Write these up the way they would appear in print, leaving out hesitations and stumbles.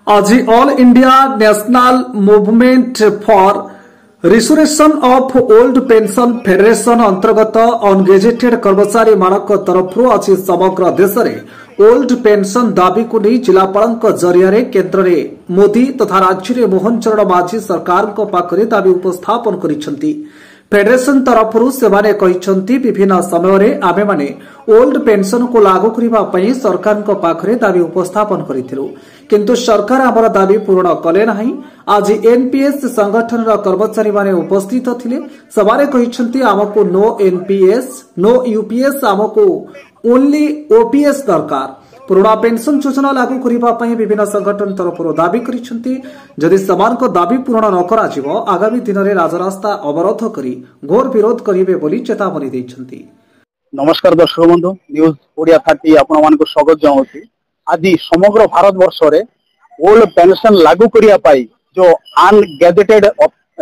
आज all India national movement for restoration of old pension federation अंतर्गत ungazetted कर्मचारी मानक तरफ आज समग्र देश में ओल्ड पेंशन दाबी को नहीं जिलापाल जरिया केन्द्र में मोदी तथा राज्य में मोहन चरण माझी सरकार पाखरे दाबी उपस्थापन करिसेंती। फेडरेशन तरफ विभिन्न समय आमे माने ओल्ड पेंशन को लागू करने सरकार पाखरे दाबी उपस्थापन करिथिलु, किंतु सरकार आमर दाबी पूर्ण कले नहीं। आज एनपीएस संगठन कर्मचारी माने उपस्थित थिले। सवारे कहिसेंती आमको नो एनपीएस नो यूपीएस, आमको ओनली ओपीएस दरकार। पुराना पेंशन योजना लागू करने विभिन्न संगठन तरफ दाबी करिसेंती। जदि समान दाबी पूर्ण न करा जिवो आगामी दिन में राजरास्ता अवरोध करी घोर विरोध करिवे बोली चेतावनी दैछंती। नमस्कार दर्शक बंधु, न्यूज ओडिया 30 आपण मानक स्वागत जनाउछि। आज समग्र भारत वर्ष रे ओल्ड पेंशन लागू करिया पाई जो अनगेजेटेड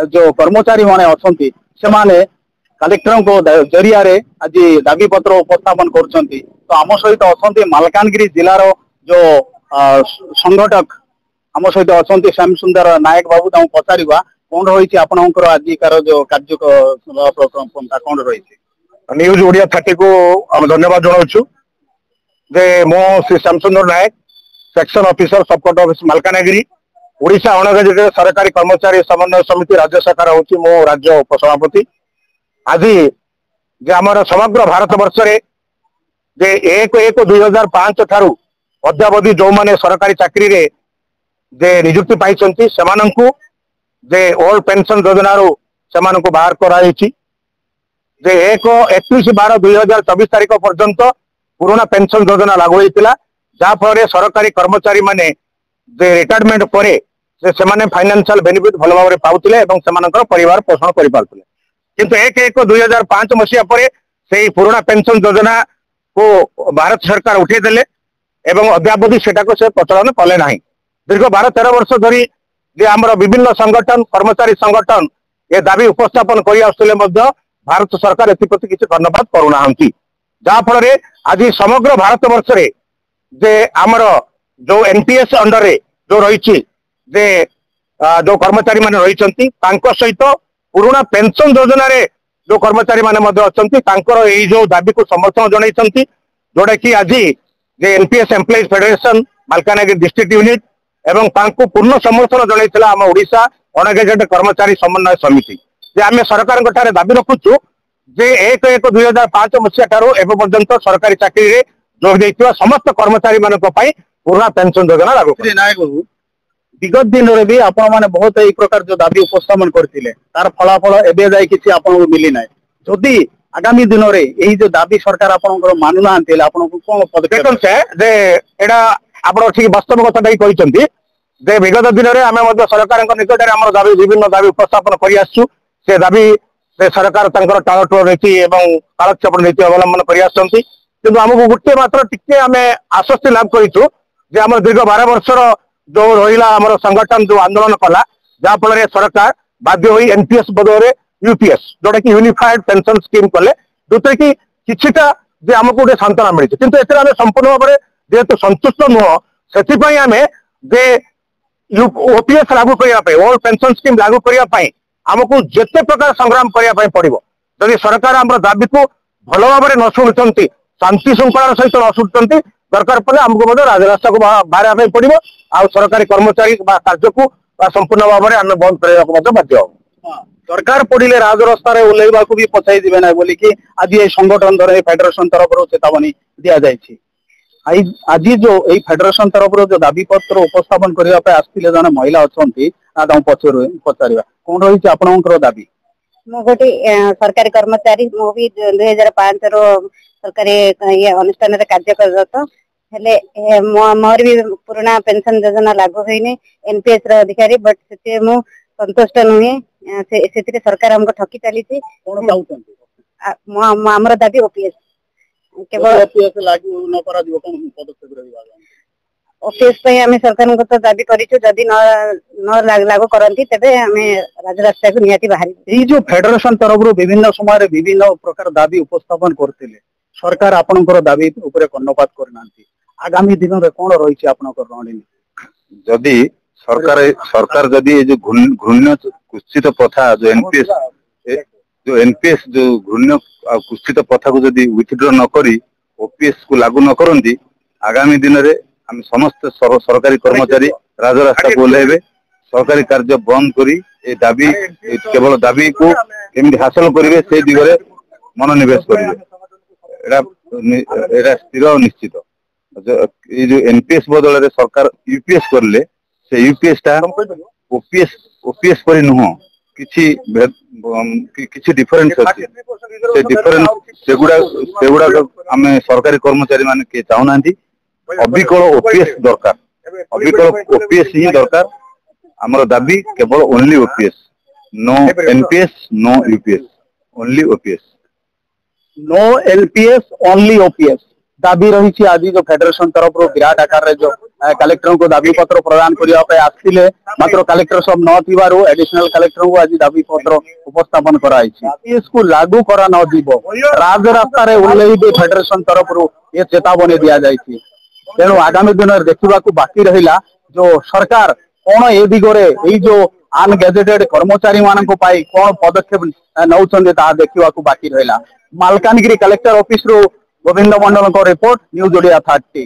जो कर्मचारी माने अछंती से माने कलेक्टर को जरिया रे आज दाबी पत्र उपस्थापन करछंती। तो आम सहित अछंती मालकानगिरी जिलार जो संगठक आम सहित अछंती श्याम सुंदर नायक बाबू ताऊ पचारिबा कोन रहिछि आपनकर आजिकार जो कार्य पंथा कोन रहिछि। न्यूज ओडिया 30 को हम धन्यवाद जनाउछु जे मो Shri Shyam Sundar Nayak section officer sub court office Malkangiri Odisha ungazetted सरकारी कर्मचारी समन्वय समिति राज्य शाखा होची मो राज्य उपसभापति। आज जे आमर समग्र भारत वर्ष रे जे 1/1/2005 ठारू अद्यावधि जो माने सरकारी चाकरी रे जे नियुक्ति पाइछंती सेमानंकु जे ओल्ड पेंशन योजना रो सेमानंकु बाहर कराइछि। जे 1/31/12/2024 तारीख पर्यंत पुराना पेंशन योजना लागू होइतिला, जा फल सरकारी कर्मचारी माने जे रिटायरमेंट परे से माने फाइनेंशियल बेनिफिट भल भाव पाउतिले एवं सेमानकर परिवार पोषण करि पारतिले। किंतु 1/1/2005 मसीहा परे सेही पुराना पेंशन योजना को भारत सरकार उठे देले एवं अद्यावधि सेटा को से प्रचलन कले नाही। दीर्घ 12-13 वर्ष धरी जे हमर विभिन्न संगठन कर्मचारी संगठन ये दाबी उपस्थापन करि आसुले मध्य भारत सरकार एप्रति किसी कर्णपात करूना, जहा फल आज समग्र भारत वर्ष रे जे आमर जो एनपीएस अंडर रे जो रही जे जो कर्मचारी माने रही सहित पुराना पेंशन योजना रे जो कर्मचारी माने अछंती तांकर एई जो दाबी को समर्थन जणाइछंती, जोटा कि आज जे NPS employees federation Malkangiri district unit एवं तांको पूर्ण समर्थन जणाइथिला आम ओडिशा अनगेजेटेड कर्मचारी समन्वय समिति। जे आमे सरकार ठारे दाबी रखुछु जे 1/1/2005 मसीहा ठारू एवं पर्यंत सरकारी चाकरी रे जोग दैथिबा समस्त कर्मचारी मानक पई पुराना पेंशन योजना लागू करे। नायक बाबू, विगत दिन रे भी आपण माने बहुत एई प्रकार जो दाबी उपस्थापन करथिले तार फलाफल एबे जाय किछि आपण को मिली नै। जदि आगामी दिन रे एई जो दाबी सरकार आपनकर मानु नांतिले आपण को कोन पदक्षेप देखन से जे एडा आपण ठीक वास्तव कथा दई कहिसंती जे विगत दिन रे आमे मध्य सरकार निकट रे हमर दाबी विभिन्न दाबी उपस्थापन करि आसछु। से दाबी से सरकार तांकर टाळटोळ नीति एवं कालक्षेपण नीति अवलंबन करि आसंती, किंतु हमको गुटे मात्र टिके आमे आश्वस्ति लाभ करिछु जे हमर दीर्घ 12 वर्षर जो रहिला हमर संगठन जो आंदोलन कला, जहा फल सरकार बाध्य होई एनपीएस बदले यूपीएस जोटा कि यूनिफाइड पेंशन स्कीम कले, जोते कि किछिटा जे हमको गोटे सांत्वना मिली। किंतु एतरे आमे संपूर्ण भाव में जेहेतु संतुष्ट नुह सेथिपई आमे जे ओपीएस लागू करिया पई ओल्ड पेंशन स्कीम लागू करिया पई हमको जेते प्रकार संग्राम करिया पई पड़िबो। जदि सरकार हमर दाबी को भल भाव में न शुणुचंती, शांति श्रृंखला सहित न शुणुचंती, दरकार पड़े हमको राजरास्ता को बाहर पड़ो आ सरकारी कर्मचारी कार्य को संपूर्ण भाव में आम बंद करने बाध्य हो। दरकार पड़े राजरास्ता ओल्लैवा को भी पछाई दिबे ना बोली कि आज ये संगठन द्वारा फेडरेशन तरफ चेतावनी दिया जायछि। आज जो यही फेडरेशन तरफ जो दाबी पत्र उपस्थापन करने आसते जन महिला अच्छा पचार कौन रही आपंकर दाबी। मु गोटे सरकारी कर्मचारी मु भी 2005 रो सरकारी ये अनुष्ठान रे कार्य करत हेले मोर भी पुराना पेंशन योजना लागू होइने एनपीएस रो अधिकारी, बट सेते मु संतुष्ट नुहे। सेते सरकार हमको ठकी चली थी। कोन चाहउछन हमर दाबी ओपीएस केवल ओपीएस लागू न करा दिबो कोन पदक्षेप रहबा। ओपीएस पे हमें सरकार को तो दाबी करिछु, जदि न लागू करंती तबे हमें राजरास्ता को नियाती बाहरी। एई जो फेडरेशन तरफ विभिन्न समय रे विभिन्न प्रकार दाबी उपस्थापन करथिले, सरकार आपनकर दाबी ऊपर कर्णपात करनांती। आगामी दिन रे कोन रहिछि आपनकर रणनीति। जदि सरकार सरकार जदि ये जो घृण्य कुत्सित प्रथा जो एनपीएस जो घृण्य कुत्सित प्रथा को जदि विथड्र न करी ओपीएस को लागू न करती आगामी दिन में हम समस्त सरकारी कर्मचारी राजरास्ता को ओह्लैबे सरकारी कार्य बंद करी ए दाबी केवल दाबी को केमि हासिल करेंगे से दिगरे मनोनिवेश करेंगे स्थिर और निश्चित ये जो एनपीएस बदल सरकार यूपीएस करले से यूपीएस टा ओपीएस पर नुह किछि डिफरेंस अछि से डिफरेंस सेगुड़ा आमे सरकारी कर्मचारी माने के चाहना अबिकल ओपीएस दरकार अबिकल ओपीएस ही दरकार हमर दाबी केवल only OPS no NPS no UPS only OPS no LPS only OPS दाबी रही आज जो फेडरेशन तरफ विराट आकार जो कलेक्टर को दाबी पत्र प्रदान करने आसते मात्र कलेक्टर सब नथिबारु एडिशनल कलेक्टर को आज दाबी पत्र उपस्थापन कराई इसको लागू करा न दिबो राजरास्ता रे ओल्लेइबे फेडरेशन तरफ ये चेतावनी दिया जायछि तेणु आगामी दिन में देखा बाकी रहा जो सरकार कौन ए दिगरे ये जो अनगेजेटेड कर्मचारी मान कौन पदक्षेप नौचंदे ता देखा बाकी रहा मालकानगिरी कलेक्टर ऑफिस रु गोविंद मंडल को रिपोर्ट न्यूज ओडिया 30।